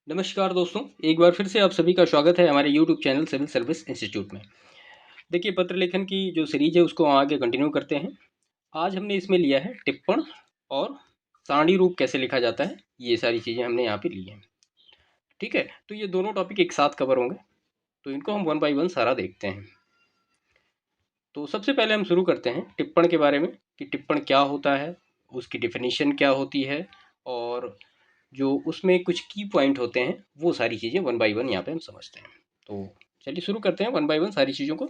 नमस्कार दोस्तों, एक बार फिर से आप सभी का स्वागत है हमारे YouTube channel civil service institute में। देखिए, पत्र लेखन की जो सीरीज है उसको आगे कंटिन्यू करते हैं। आज हमने इसमें लिया है टिप्पण और सारणी रूप कैसे लिखा जाता है, ये सारी चीज़ें हमने यहाँ पे ली हैं। ठीक है, तो ये दोनों टॉपिक एक साथ कवर होंगे, तो इनको हम वन बाई वन सारा देखते हैं। तो सबसे पहले हम शुरू करते हैं टिप्पण के बारे में कि टिप्पण क्या होता है, उसकी डिफिनीशन क्या होती है और जो उसमें कुछ की पॉइंट होते हैं वो सारी चीज़ें वन बाय वन यहाँ पे हम समझते हैं। तो चलिए शुरू करते हैं वन बाय वन सारी चीज़ों को।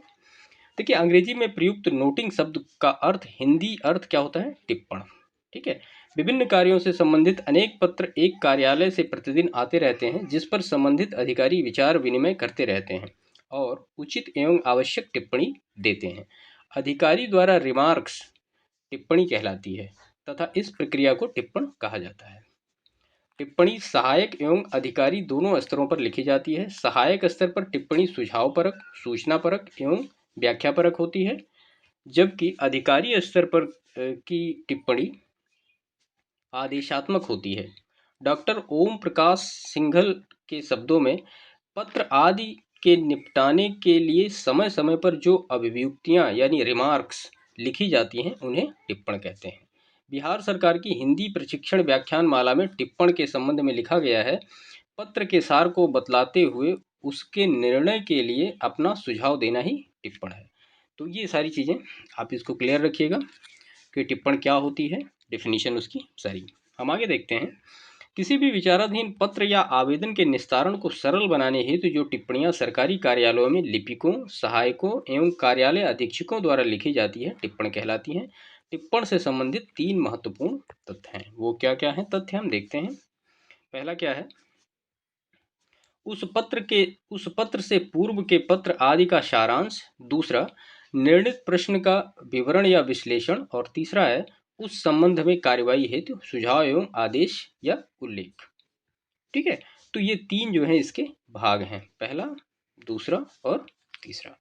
देखिए, अंग्रेजी में प्रयुक्त नोटिंग शब्द का अर्थ हिंदी अर्थ क्या होता है? टिप्पण। ठीक है। विभिन्न कार्यों से संबंधित अनेक पत्र एक कार्यालय से प्रतिदिन आते रहते हैं जिस पर संबंधित अधिकारी विचार विनिमय करते रहते हैं और उचित एवं आवश्यक टिप्पणी देते हैं। अधिकारी द्वारा रिमार्क्स टिप्पणी कहलाती है तथा इस प्रक्रिया को टिप्पण कहा जाता है। टिप्पणी सहायक एवं अधिकारी दोनों स्तरों पर लिखी जाती है। सहायक स्तर पर टिप्पणी सुझावपरक, सूचनापरक एवं व्याख्यापरक होती है, जबकि अधिकारी स्तर पर की टिप्पणी आदेशात्मक होती है। डॉक्टर ओम प्रकाश सिंघल के शब्दों में, पत्र आदि के निपटाने के लिए समय समय पर जो अभिव्यक्तियां यानी रिमार्क्स लिखी जाती हैं उन्हें टिप्पण कहते हैं। बिहार सरकार की हिंदी प्रशिक्षण व्याख्यान माला में टिप्पण के संबंध में लिखा गया है, पत्र के सार को बतलाते हुए उसके निर्णय के लिए अपना सुझाव देना ही टिप्पण है। तो ये सारी चीज़ें आप इसको क्लियर रखिएगा कि टिप्पण क्या होती है, डिफिनीशन उसकी सारी। हम आगे देखते हैं। किसी भी विचाराधीन पत्र या आवेदन के निस्तारण को सरल बनाने हेतु जो टिप्पणियां सरकारी कार्यालयों में लिपिकों, सहायकों एवं कार्यालय अधीक्षकों द्वारा लिखी जाती है टिप्पण कहलाती हैं। टिप्पण से संबंधित तीन महत्वपूर्ण तथ्य हैं। वो क्या क्या हैं तथ्य, हम देखते हैं। पहला क्या है? उस पत्र से पूर्व के पत्र आदि का सारांश। दूसरा, निर्णित प्रश्न का विवरण या विश्लेषण। और तीसरा है उस संबंध में कार्यवाही हेतु सुझाव एवं आदेश या उल्लेख। ठीक है, तो ये तीन जो है इसके भाग हैं, पहला, दूसरा और तीसरा।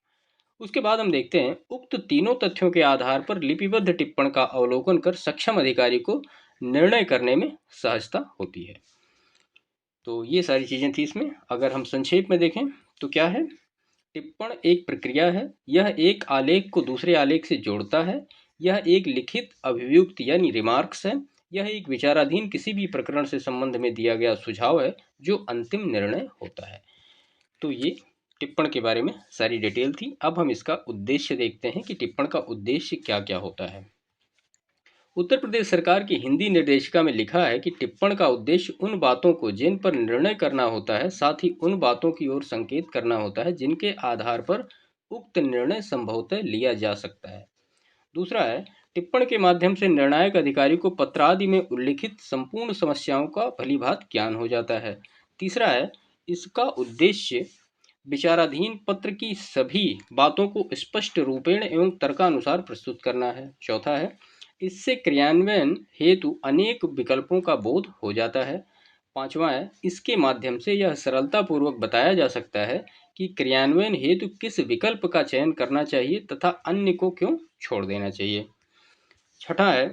उसके बाद हम देखते हैं, उक्त तीनों तथ्यों के आधार पर लिपिबद्ध टिप्पण का अवलोकन कर सक्षम अधिकारी को निर्णय करने में सहजता होती है। तो ये सारी चीज़ें थी इसमें। अगर हम संक्षेप में देखें तो क्या है? टिप्पण एक प्रक्रिया है। यह एक आलेख को दूसरे आलेख से जोड़ता है। यह एक लिखित अभिव्यक्ति यानी रिमार्क्स है। यह एक विचाराधीन किसी भी प्रकरण से संबंध में दिया गया सुझाव है जो अंतिम निर्णय होता है। तो ये टिप्पण के बारे में सारी डिटेल थी। अब हम इसका उद्देश्य देखते हैं कि टिप्पण का उद्देश्य क्या क्या होता है। उत्तर प्रदेश सरकार की हिंदी निर्देशिका में लिखा है कि टिप्पण का उद्देश्य उन बातों को जिन पर निर्णय करना होता है, साथ ही उन बातों की ओर संकेत करना होता है जिनके आधार पर उक्त निर्णय संभवतः लिया जा सकता है। दूसरा है, टिप्पण के माध्यम से निर्णायक अधिकारी को पत्रादि में उल्लिखित संपूर्ण समस्याओं का भलीभांति ज्ञान हो जाता है। तीसरा है, इसका उद्देश्य विचाराधीन पत्र की सभी बातों को स्पष्ट रूपेण एवं तर्कानुसार प्रस्तुत करना है। चौथा है, इससे क्रियान्वयन हेतु अनेक विकल्पों का बोध हो जाता है। पांचवा है, इसके माध्यम से यह सरलतापूर्वक बताया जा सकता है कि क्रियान्वयन हेतु किस विकल्प का चयन करना चाहिए तथा अन्य को क्यों छोड़ देना चाहिए। छठा है,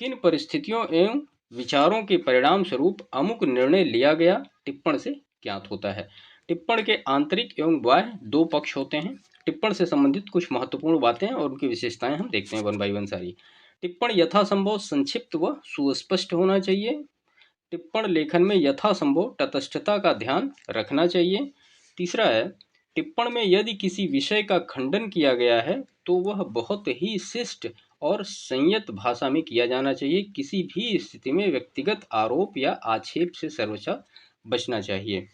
किन परिस्थितियों एवं विचारों के परिणाम स्वरूप अमुक निर्णय लिया गया टिप्पण से ज्ञात होता है। टिप्पण के आंतरिक एवं बाह्य दो पक्ष होते हैं। टिप्पण से संबंधित कुछ महत्वपूर्ण बातें और उनकी विशेषताएं हम देखते हैं वन बाई वन सारी। टिप्पण यथासंभव संक्षिप्त व सुस्पष्ट होना चाहिए। टिप्पण लेखन में यथासंभव तटस्थता का ध्यान रखना चाहिए। तीसरा है, टिप्पण में यदि किसी विषय का खंडन किया गया है तो वह बहुत ही शिष्ट और संयत भाषा में किया जाना चाहिए। किसी भी स्थिति में व्यक्तिगत आरोप या आक्षेप से सर्वथा बचना चाहिए।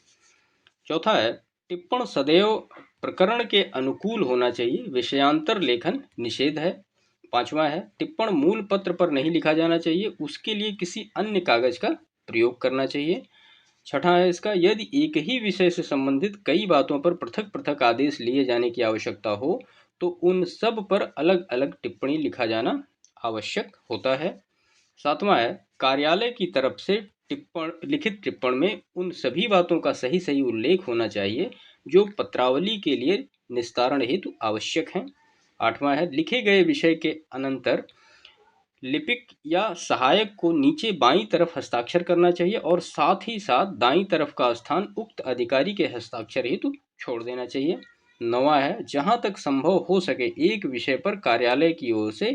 चौथा है, टिप्पण सदैव प्रकरण के अनुकूल होना चाहिए। विषयांतर लेखन निषेध है। पांचवा है, टिप्पण मूल पत्र पर नहीं लिखा जाना चाहिए, उसके लिए किसी अन्य कागज का प्रयोग करना चाहिए। छठा है इसका, यदि एक ही विषय से संबंधित कई बातों पर पृथक पृथक आदेश लिए जाने की आवश्यकता हो तो उन सब पर अलग अलग टिप्पणी लिखा जाना आवश्यक होता है। सातवां है, कार्यालय की तरफ से लिखित टिप्पण में उन सभी बातों का सही सही उल्लेख होना चाहिए जो पत्रावली के लिए निस्तारण हेतु आवश्यक हैं। आठवां है, लिखे गए विषय के अनंतर लिपिक या सहायक को नीचे बाईं तरफ हस्ताक्षर करना चाहिए और साथ ही साथ दाईं तरफ का स्थान उक्त अधिकारी के हस्ताक्षर हेतु छोड़ देना चाहिए। 9वां है, जहां तक संभव हो सके एक विषय पर कार्यालय की ओर से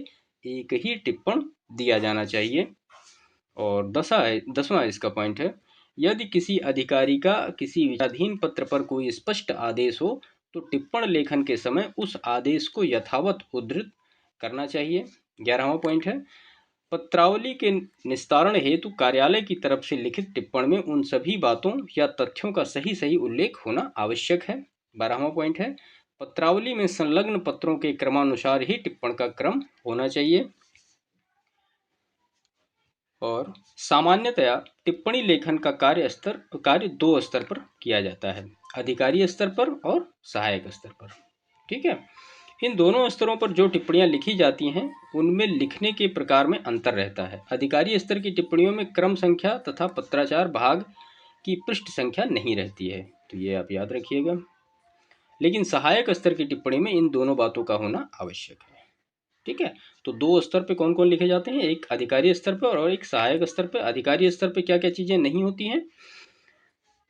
एक ही टिप्पण दिया जाना चाहिए। और 10वां इसका पॉइंट है, यदि किसी अधिकारी का किसी विचाराधीन पत्र पर कोई स्पष्ट आदेश हो तो टिप्पण लेखन के समय उस आदेश को यथावत उद्धृत करना चाहिए। 11वां पॉइंट है, पत्रावली के निस्तारण हेतु कार्यालय की तरफ से लिखित टिप्पण में उन सभी बातों या तथ्यों का सही सही उल्लेख होना आवश्यक है। 12वां पॉइंट है, पत्रावली में संलग्न पत्रों के क्रमानुसार ही टिप्पण का क्रम होना चाहिए। और सामान्यतया टिप्पणी लेखन का कार्य 2 स्तर पर किया जाता है, अधिकारी स्तर पर और सहायक स्तर पर। ठीक है, इन दोनों स्तरों पर जो टिप्पणियां लिखी जाती हैं उनमें लिखने के प्रकार में अंतर रहता है। अधिकारी स्तर की टिप्पणियों में क्रम संख्या तथा पत्राचार भाग की पृष्ठ संख्या नहीं रहती है, तो ये आप याद रखिएगा। लेकिन सहायक स्तर की टिप्पणी में इन दोनों बातों का होना आवश्यक है। ठीक है, तो 2 स्तर पे कौन कौन लिखे जाते हैं, एक अधिकारी स्तर पर और एक सहायक स्तर पर। अधिकारी स्तर पे क्या क्या चीजें नहीं होती हैं,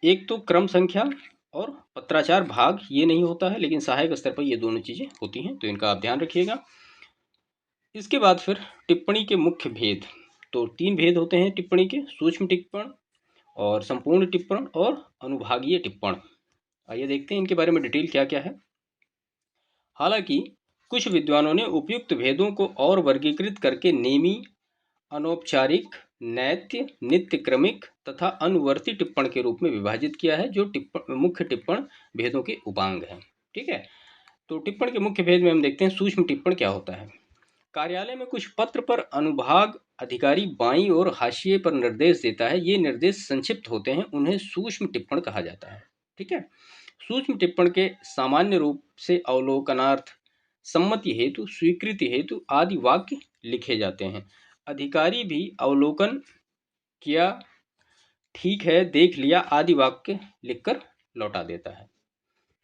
एक तो क्रम संख्या और पत्राचार भाग ये नहीं होता है, लेकिन सहायक स्तर पर ये दोनों चीजें होती हैं, तो इनका आप ध्यान रखिएगा। इसके बाद फिर टिप्पणी के मुख्य भेद, तो 3 भेद होते हैं टिप्पणी के, सूक्ष्म टिप्पण और संपूर्ण टिप्पण और अनुभागीय टिप्पण। आइए देखते हैं इनके बारे में डिटेल क्या क्या है। हालांकि कुछ विद्वानों ने उपयुक्त भेदों को और वर्गीकृत करके नेमी, अनौपचारिक, नैत्य, नित्य क्रमिक तथा अनुवर्ती टिप्पण के रूप में विभाजित किया है, जो मुख्य टिप्पण भेदों के उपांग हैं। ठीक है, तो टिप्पण के मुख्य भेद में हम देखते हैं सूक्ष्म टिप्पण क्या होता है। कार्यालय में कुछ पत्र पर अनुभाग अधिकारी बाईं और हाशिए पर निर्देश देता है, ये निर्देश संक्षिप्त होते हैं, उन्हें सूक्ष्म टिप्पण कहा जाता है। ठीक है, सूक्ष्म टिप्पण के सामान्य रूप से अवलोकनार्थ, सम्मति हेतु, स्वीकृति हेतु आदि वाक्य लिखे जाते हैं। अधिकारी भी अवलोकन किया, ठीक है, देख लिया आदि वाक्य लिखकर लौटा देता है।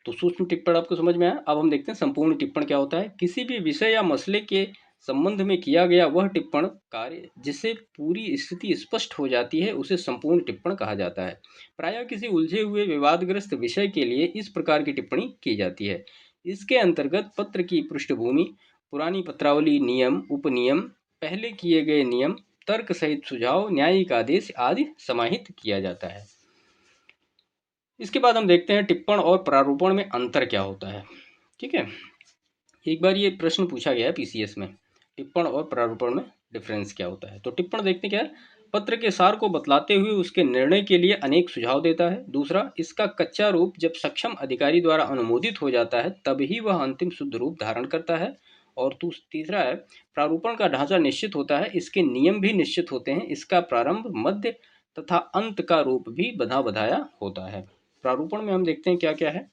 तो सूक्ष्म टिप्पण आपको समझ में आया। अब हम देखते हैं संपूर्ण टिप्पण क्या होता है। किसी भी विषय या मसले के संबंध में किया गया वह टिप्पण कार्य जिससे पूरी स्थिति स्पष्ट हो जाती है उसे संपूर्ण टिप्पण कहा जाता है। प्रायः किसी उलझे हुए विवादग्रस्त विषय के लिए इस प्रकार की टिप्पणी की जाती है। इसके अंतर्गत पत्र की पृष्ठभूमि, पुरानी पत्रावली, नियम, उपनियम, पहले किए गए नियम, तर्क सहित सुझाव, न्यायिक आदेश आदि समाहित किया जाता है। इसके बाद हम देखते हैं टिप्पण और प्रारूपण में अंतर क्या होता है। ठीक है, एक बार ये प्रश्न पूछा गया है पीसीएस में, टिप्पण और प्रारूपण में डिफरेंस क्या होता है। तो टिप्पण देखते क्या है, पत्र के सार को बतलाते हुए उसके निर्णय के लिए अनेक सुझाव देता है। दूसरा, इसका कच्चा रूप जब सक्षम अधिकारी द्वारा अनुमोदित हो जाता है तभी वह अंतिम शुद्ध रूप धारण करता है। और तीसरा है, प्रारूपण का ढांचा निश्चित होता है, इसके नियम भी निश्चित होते हैं, इसका प्रारंभ, मध्य तथा अंत का रूप भी बंधा बंधाया होता है। प्रारूपण में हम देखते हैं क्या क्या है।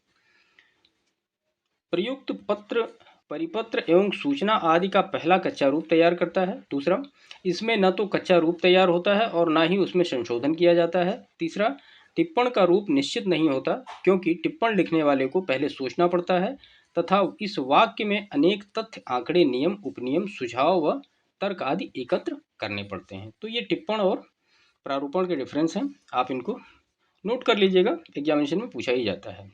प्रयुक्त पत्र परिपत्र एवं सूचना आदि का पहला कच्चा रूप तैयार करता है। दूसरा, इसमें न तो कच्चा रूप तैयार होता है और ना ही उसमें संशोधन किया जाता है। तीसरा, टिप्पण का रूप निश्चित नहीं होता क्योंकि टिप्पण लिखने वाले को पहले सोचना पड़ता है तथा इस वाक्य में अनेक तथ्य, आंकड़े, नियम, उपनियम, सुझाव व तर्क आदि एकत्र करने पड़ते हैं। तो ये टिप्पण और प्रारूपण के डिफरेंस हैं, आप इनको नोट कर लीजिएगा, एग्जामिनेशन में पूछा ही जाता है।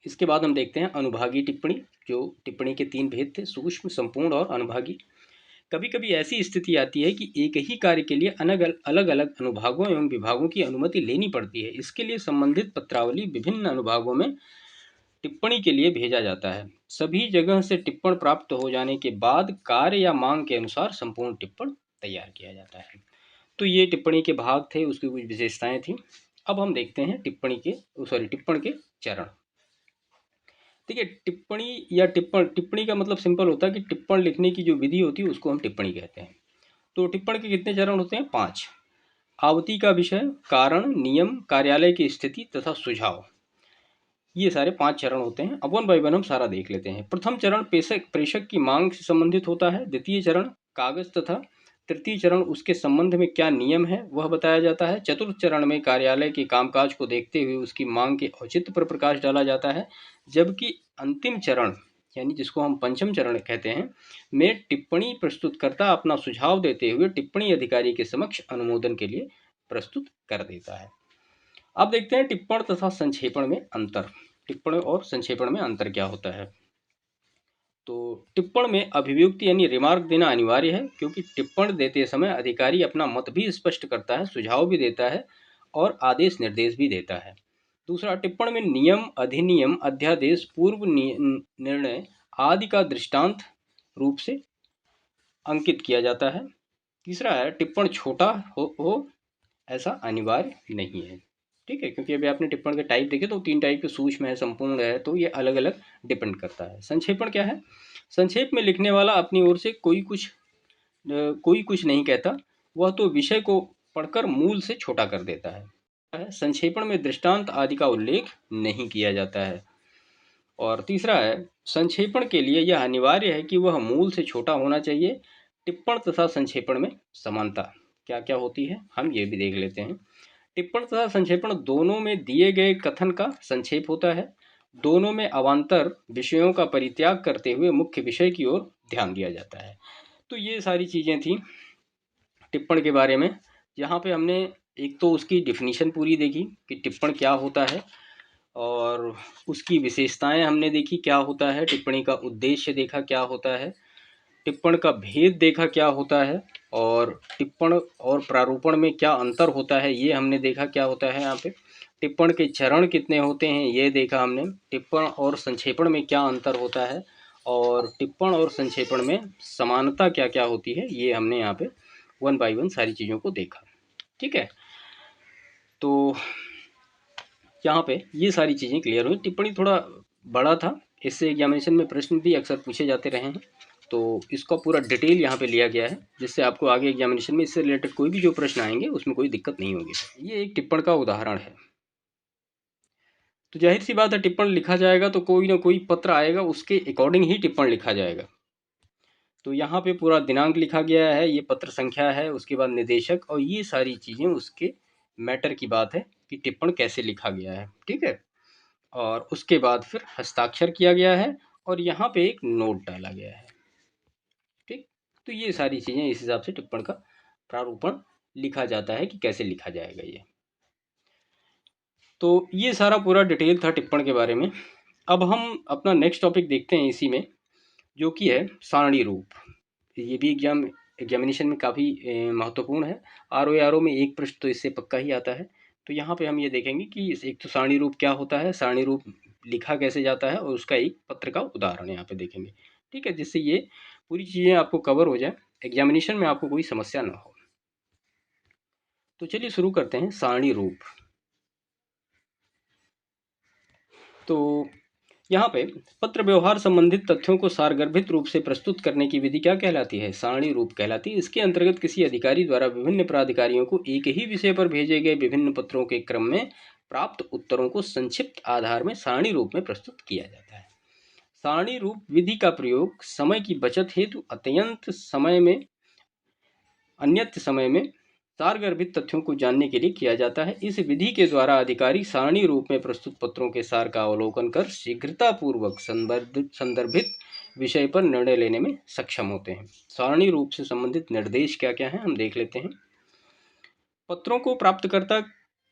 इसके बाद हम देखते हैं अनुभागीय टिप्पणी। जो टिप्पणी के 3 भेद थे, सूक्ष्म, संपूर्ण और अनुभागीय। कभी कभी ऐसी स्थिति आती है कि एक ही कार्य के लिए अलग अलग अनुभागों एवं विभागों की अनुमति लेनी पड़ती है। इसके लिए संबंधित पत्रावली विभिन्न अनुभागों में टिप्पणी के लिए भेजा जाता है। सभी जगह से टिप्पण प्राप्त हो जाने के बाद कार्य या मांग के अनुसार संपूर्ण टिप्पण तैयार किया जाता है। तो ये टिप्पणी के भाग थे, उसकी कुछ विशेषताएं थी। अब हम देखते हैं टिप्पण के चरण। ठीक है, टिप्पणी या टिप्पणी का मतलब सिंपल होता है कि टिप्पण लिखने की जो विधि होती है उसको हम टिप्पणी कहते हैं। तो टिप्पण के कितने चरण होते हैं? 5। आवती का विषय, कारण, नियम, कार्यालय की स्थिति तथा सुझाव, ये सारे 5 चरण होते हैं। अब 1 बाय 1 हम सारा देख लेते हैं। प्रथम चरण प्रेषक की मांग से संबंधित होता है। द्वितीय चरण कागज तथा तृतीय चरण उसके संबंध में क्या नियम है वह बताया जाता है। चतुर्थ चरण में कार्यालय के कामकाज को देखते हुए उसकी मांग के औचित्य पर प्रकाश डाला जाता है। जबकि अंतिम चरण यानी जिसको हम पंचम चरण कहते हैं, में टिप्पणी प्रस्तुतकर्ता अपना सुझाव देते हुए टिप्पणी अधिकारी के समक्ष अनुमोदन के लिए प्रस्तुत कर देता है। अब देखते हैं टिप्पण तथा संक्षेपण में अंतर। टिप्पण और संक्षेपण में अंतर क्या होता है? तो टिप्पण में अभिव्यक्ति यानी रिमार्क देना अनिवार्य है, क्योंकि टिप्पण देते समय अधिकारी अपना मत भी स्पष्ट करता है, सुझाव भी देता है और आदेश निर्देश भी देता है। दूसरा, टिप्पण में नियम, अधिनियम, अध्यादेश, पूर्व निर्णय आदि का दृष्टांत रूप से अंकित किया जाता है। तीसरा है, टिप्पण छोटा हो ऐसा अनिवार्य नहीं है। ठीक है, क्योंकि अभी आपने टिप्पण के टाइप देखे तो 3 टाइप के, सूक्ष्म है, संपूर्ण है, तो ये अलग अलग डिपेंड करता है। संक्षेपण क्या है? संक्षेप में लिखने वाला अपनी ओर से कोई कुछ नहीं कहता, वह तो विषय को पढ़कर मूल से छोटा कर देता है। संक्षेपण में दृष्टांत आदि का उल्लेख नहीं किया जाता है। और तीसरा है, संक्षेपण के लिए यह अनिवार्य है कि वह मूल से छोटा होना चाहिए। टिप्पण तथा संक्षेपण में समानता क्या क्या होती है, हम ये भी देख लेते हैं। टिप्पण तथा संक्षेपण दोनों में दिए गए कथन का संक्षेप होता है। दोनों में अवान्तर विषयों का परित्याग करते हुए मुख्य विषय की ओर ध्यान दिया जाता है। तो ये सारी चीज़ें थी टिप्पण के बारे में। यहाँ पे हमने एक तो उसकी डिफिनीशन पूरी देखी कि टिप्पण क्या होता है, और उसकी विशेषताएं हमने देखी क्या होता है, टिप्पणी का उद्देश्य देखा क्या होता है, टिप्पण का भेद देखा क्या होता है, और टिप्पण और प्रारूपण में क्या अंतर होता है ये हमने देखा क्या होता है। यहाँ पे टिप्पण के चरण कितने होते हैं ये देखा हमने। टिप्पण और संक्षेपण में क्या अंतर होता है, और टिप्पण और संक्षेपण में समानता क्या क्या होती है, ये हमने यहाँ पे 1 बाय 1 सारी चीज़ों को देखा। ठीक है, तो यहाँ पे ये सारी चीज़ें क्लियर हुई। टिप्पणी थोड़ा बड़ा था, इससे एग्जामिनेशन में प्रश्न भी अक्सर पूछे जाते रहे हैं, तो इसका पूरा डिटेल यहाँ पे लिया गया है, जिससे आपको आगे एग्जामिनेशन में इससे रिलेटेड कोई भी जो प्रश्न आएंगे उसमें कोई दिक्कत नहीं होगी। ये एक टिप्पण का उदाहरण है। तो जाहिर सी बात है, टिप्पण लिखा जाएगा तो कोई ना कोई पत्र आएगा, उसके अकॉर्डिंग ही टिप्पण लिखा जाएगा। तो यहाँ पे पूरा दिनांक लिखा गया है, ये पत्र संख्या है, उसके बाद निदेशक, और ये सारी चीज़ें उसके मैटर की बात है कि टिप्पण कैसे लिखा गया है। ठीक है, और उसके बाद फिर हस्ताक्षर किया गया है, और यहाँ पे एक नोट डाला गया है। ठीक, तो ये सारी चीज़ें इस हिसाब से टिप्पण का प्रारूपण लिखा जाता है कि कैसे लिखा जाएगा ये। तो ये सारा पूरा डिटेल था टिप्पण के बारे में। अब हम अपना नेक्स्ट टॉपिक देखते हैं इसी में, जो कि है सारणी रूप। ये भी एग्जामिनेशन में काफ़ी महत्वपूर्ण है। आर ओ में एक प्रश्न तो इससे पक्का ही आता है। तो यहाँ पे हम ये देखेंगे कि एक तो सारणी रूप क्या होता है, सारणी रूप लिखा कैसे जाता है, और उसका एक पत्र का उदाहरण यहाँ पे देखेंगे। ठीक है, जिससे ये पूरी चीज़ें आपको कवर हो जाए, एग्जामिनेशन में आपको कोई समस्या ना हो। तो चलिए शुरू करते हैं सारणी रूप। तो यहाँ पे पत्र व्यवहार संबंधित तथ्यों को सारगर्भित रूप से प्रस्तुत करने की विधि क्या कहलाती है? सारणी रूप कहलाती है। इसके अंतर्गत किसी अधिकारी द्वारा विभिन्न प्राधिकारियों को एक ही विषय पर भेजे गए विभिन्न पत्रों के क्रम में प्राप्त उत्तरों को संक्षिप्त आधार में सारणी रूप में प्रस्तुत किया जाता है। सारणी रूप विधि का प्रयोग समय की बचत हेतु अन्यत्र समय में सारगर्भित तथ्यों को जानने के लिए किया जाता है। इस विधि के द्वारा अधिकारी सारणी रूप में प्रस्तुत पत्रों के सार का अवलोकन कर शीघ्रतापूर्वक संदर्भित विषय पर निर्णय लेने में सक्षम होते हैं। सारणी रूप से संबंधित निर्देश क्या क्या हैं हम देख लेते हैं। पत्रों को प्राप्तकर्ता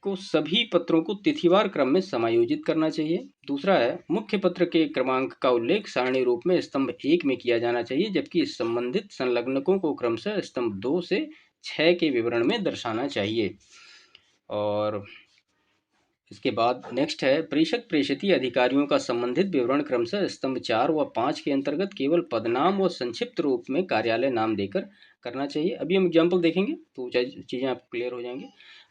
को सभी पत्रों को तिथिवार क्रम में समायोजित करना चाहिए। दूसरा है, मुख्य पत्र के क्रमांक का उल्लेख सारणी रूप में स्तंभ 1 में किया जाना चाहिए, जबकि संबंधित संलग्नकों को क्रमशः स्तंभ 2 से 6 के विवरण में दर्शाना चाहिए। और इसके बाद नेक्स्ट है, प्रेषक प्रेषित अधिकारियों का संबंधित विवरण क्रमशः स्तंभ 4 व 5 के अंतर्गत केवल पदनाम व संक्षिप्त रूप में कार्यालय नाम देकर करना चाहिए। अभी हम एग्जाम्पल देखेंगे तो चीज़ें आपको क्लियर हो जाएंगी।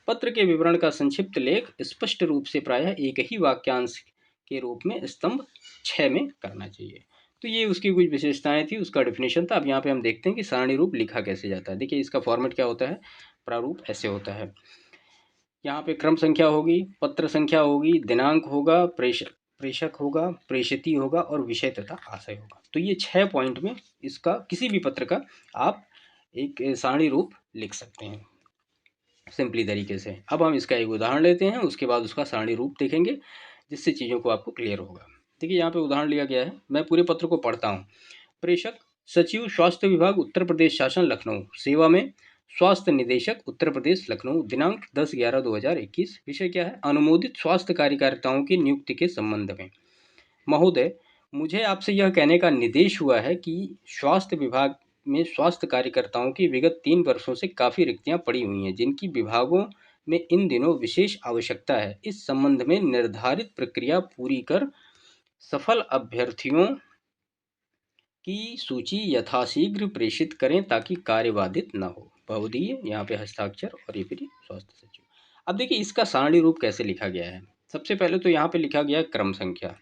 पत्र के विवरण का संक्षिप्त लेख स्पष्ट रूप से प्रायः एक ही वाक्यांश के रूप में स्तंभ 6 में करना चाहिए। तो ये उसकी कुछ विशेषताएं थी, उसका डिफिनेशन था। अब यहाँ पे हम देखते हैं कि सारणी रूप लिखा कैसे जाता है। देखिए इसका फॉर्मेट क्या होता है, प्रारूप ऐसे होता है। यहाँ पे क्रम संख्या होगी, पत्र संख्या होगी, दिनांक होगा, प्रेषक होगा, प्रेषिती होगा, और विषय तथा आशय होगा। तो ये 6 पॉइंट में इसका किसी भी पत्र का आप एक सारणी रूप लिख सकते हैं सिंपली तरीके से। अब हम इसका एक उदाहरण लेते हैं, उसके बाद उसका सारणी रूप देखेंगे, जिससे चीज़ों को आपको क्लियर होगा। देखिए यहाँ पे उदाहरण लिया गया है, मैं पूरे पत्र को पढ़ता हूँ। प्रेषक सचिव स्वास्थ्य विभाग उत्तर प्रदेश शासन लखनऊ, सेवा में स्वास्थ्य निदेशक उत्तर प्रदेश लखनऊ, दिनांक 10/11/2021। विषय क्या है? अनुमोदित स्वास्थ्य कार्यकर्ताओं की नियुक्ति के संबंध में। महोदय, मुझे आपसे यह कहने का निर्देश हुआ है कि स्वास्थ्य विभाग में स्वास्थ्य कार्यकर्ताओं की विगत 3 वर्षों से काफ़ी रिक्तियां पड़ी हुई हैं, जिनकी विभागों में इन दिनों विशेष आवश्यकता है। इस संबंध में निर्धारित प्रक्रिया पूरी कर सफल अभ्यर्थियों की सूची यथाशीघ्र प्रेषित करें ताकि कार्य बाधित न हो। बहुदीय यहाँ पे हस्ताक्षर और ये फिर स्वास्थ्य सचिव। अब देखिए इसका सारणी रूप कैसे लिखा गया है। सबसे पहले तो यहाँ पे लिखा गया क्रम संख्या,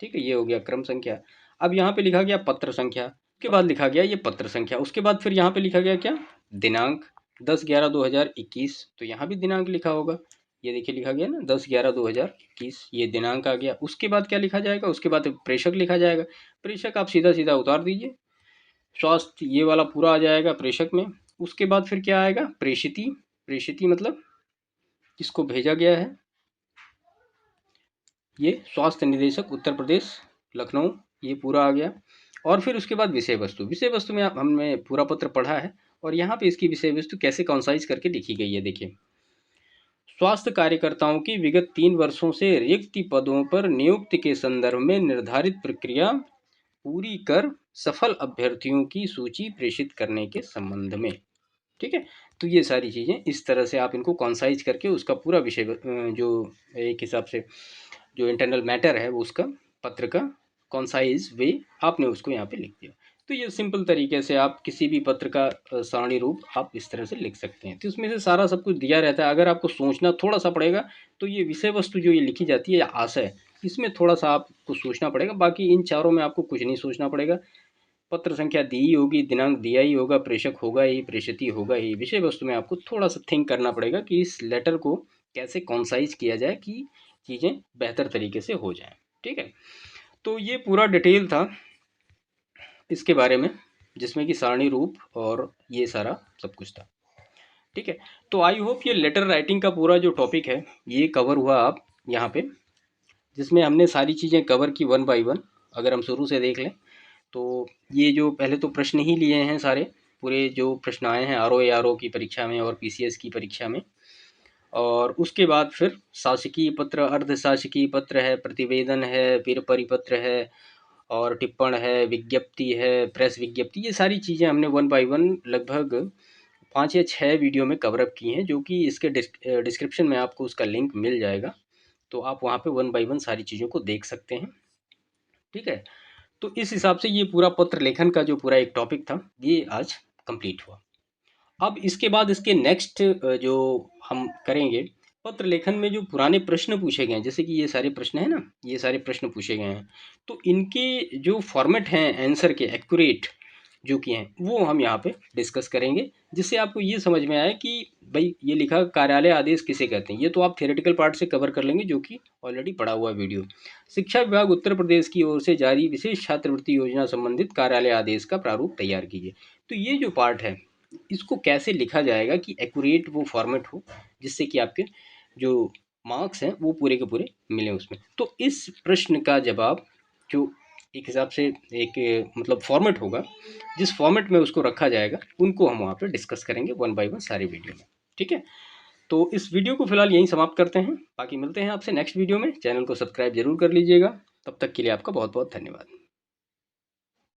ठीक है, ये हो गया क्रम संख्या। अब यहाँ पे लिखा गया पत्र संख्या, उसके बाद लिखा गया ये पत्र संख्या, उसके बाद फिर यहाँ पे लिखा गया क्या? दिनांक 10/11/2021, तो यहाँ भी दिनांक लिखा होगा। ये देखिए लिखा गया ना 10/11/2021, ये दिनांक आ गया। उसके बाद क्या लिखा जाएगा? उसके बाद प्रेषक लिखा जाएगा। प्रेषक आप सीधा सीधा उतार दीजिए, स्वास्थ्य ये वाला पूरा आ जाएगा प्रेषक में। उसके बाद फिर क्या आएगा? प्रेषिती। प्रेषिती मतलब किसको भेजा गया है, ये स्वास्थ्य निदेशक उत्तर प्रदेश लखनऊ, ये पूरा आ गया। और फिर उसके बाद विषय वस्तु। विषय वस्तु में आप हमने पूरा पत्र पढ़ा है और यहाँ पे इसकी विषय वस्तु कैसे कॉन्साइज करके लिखी गई है। देखिए, स्वास्थ्य कार्यकर्ताओं की विगत 3 वर्षों से रिक्त पदों पर नियुक्ति के संदर्भ में निर्धारित प्रक्रिया पूरी कर सफल अभ्यर्थियों की सूची प्रेषित करने के संबंध में। ठीक है, तो ये सारी चीज़ें इस तरह से आप इनको कॉन्साइज करके उसका पूरा विषय जो एक हिसाब से जो इंटरनल मैटर है वो उसका पत्र का कॉन्साइज वे आपने उसको यहाँ पे लिख दिया। तो ये सिंपल तरीके से आप किसी भी पत्र का सारणी रूप आप इस तरह से लिख सकते हैं। तो इसमें से सारा सब कुछ दिया रहता है। अगर आपको सोचना थोड़ा सा पड़ेगा तो ये विषय वस्तु जो ये लिखी जाती है या आशय, इसमें थोड़ा सा आपको सोचना पड़ेगा। बाकी इन चारों में आपको कुछ नहीं सोचना पड़ेगा। पत्र संख्या दी ही होगी, दिनांक दिया ही होगा, प्रेषक होगा ही, प्रेषित होगा ही। विषय वस्तु में आपको थोड़ा सा थिंक करना पड़ेगा कि इस लेटर को कैसे कॉन्साइज किया जाए कि चीज़ें बेहतर तरीके से हो जाएं। ठीक है, तो ये पूरा डिटेल था इसके बारे में, जिसमें कि सारणी रूप और ये सारा सब कुछ था। ठीक है, तो आई होप ये लेटर राइटिंग का पूरा जो टॉपिक है ये कवर हुआ आप यहाँ पे, जिसमें हमने सारी चीज़ें कवर की 1 बाय 1। अगर हम शुरू से देख लें तो ये जो पहले तो प्रश्न ही लिए हैं सारे, पूरे जो प्रश्न आए हैं आरओ की परीक्षा में और पीसीएस की परीक्षा में। और उसके बाद फिर शासकीय पत्र, अर्ध शासकीय पत्र है, प्रतिवेदन है, फिर परिपत्र है और टिप्पण है, विज्ञप्ति है, प्रेस विज्ञप्ति, ये सारी चीज़ें हमने 1 बाय 1 लगभग 5 या 6 वीडियो में कवर अप की हैं, जो कि इसके डिस्क्रिप्शन में आपको उसका लिंक मिल जाएगा। तो आप वहाँ पे 1 बाय 1 सारी चीज़ों को देख सकते हैं। ठीक है, तो इस हिसाब से ये पूरा पत्र लेखन का जो पूरा एक टॉपिक था ये आज कंप्लीट हुआ। अब इसके बाद इसके नेक्स्ट जो हम करेंगे, पत्र लेखन में जो पुराने प्रश्न पूछे गए हैं, जैसे कि ये सारे प्रश्न हैं ना, ये सारे प्रश्न पूछे गए हैं, तो इनके जो फॉर्मेट हैं आंसर के एक्यूरेट जो कि हैं वो हम यहाँ पे डिस्कस करेंगे, जिससे आपको ये समझ में आए कि भाई ये लिखा कार्यालय आदेश किसे कहते हैं। ये तो आप थियोरेटिकल पार्ट से कवर कर लेंगे जो कि ऑलरेडी पढ़ा हुआ वीडियो। शिक्षा विभाग उत्तर प्रदेश की ओर से जारी विशेष छात्रवृत्ति योजना संबंधित कार्यालय आदेश का प्रारूप तैयार कीजिए। तो ये जो पार्ट है इसको कैसे लिखा जाएगा कि एक्यूरेट वो फॉर्मेट हो, जिससे कि आपके जो मार्क्स हैं वो पूरे के पूरे मिले उसमें। तो इस प्रश्न का जवाब जो एक हिसाब से एक मतलब फॉर्मेट होगा, जिस फॉर्मेट में उसको रखा जाएगा उनको हम वहाँ पे डिस्कस करेंगे 1 बाय 1 सारे वीडियो में। ठीक है, तो इस वीडियो को फिलहाल यहीं समाप्त करते हैं, बाकी मिलते हैं आपसे नेक्स्ट वीडियो में। चैनल को सब्सक्राइब जरूर कर लीजिएगा। तब तक के लिए आपका बहुत बहुत धन्यवाद।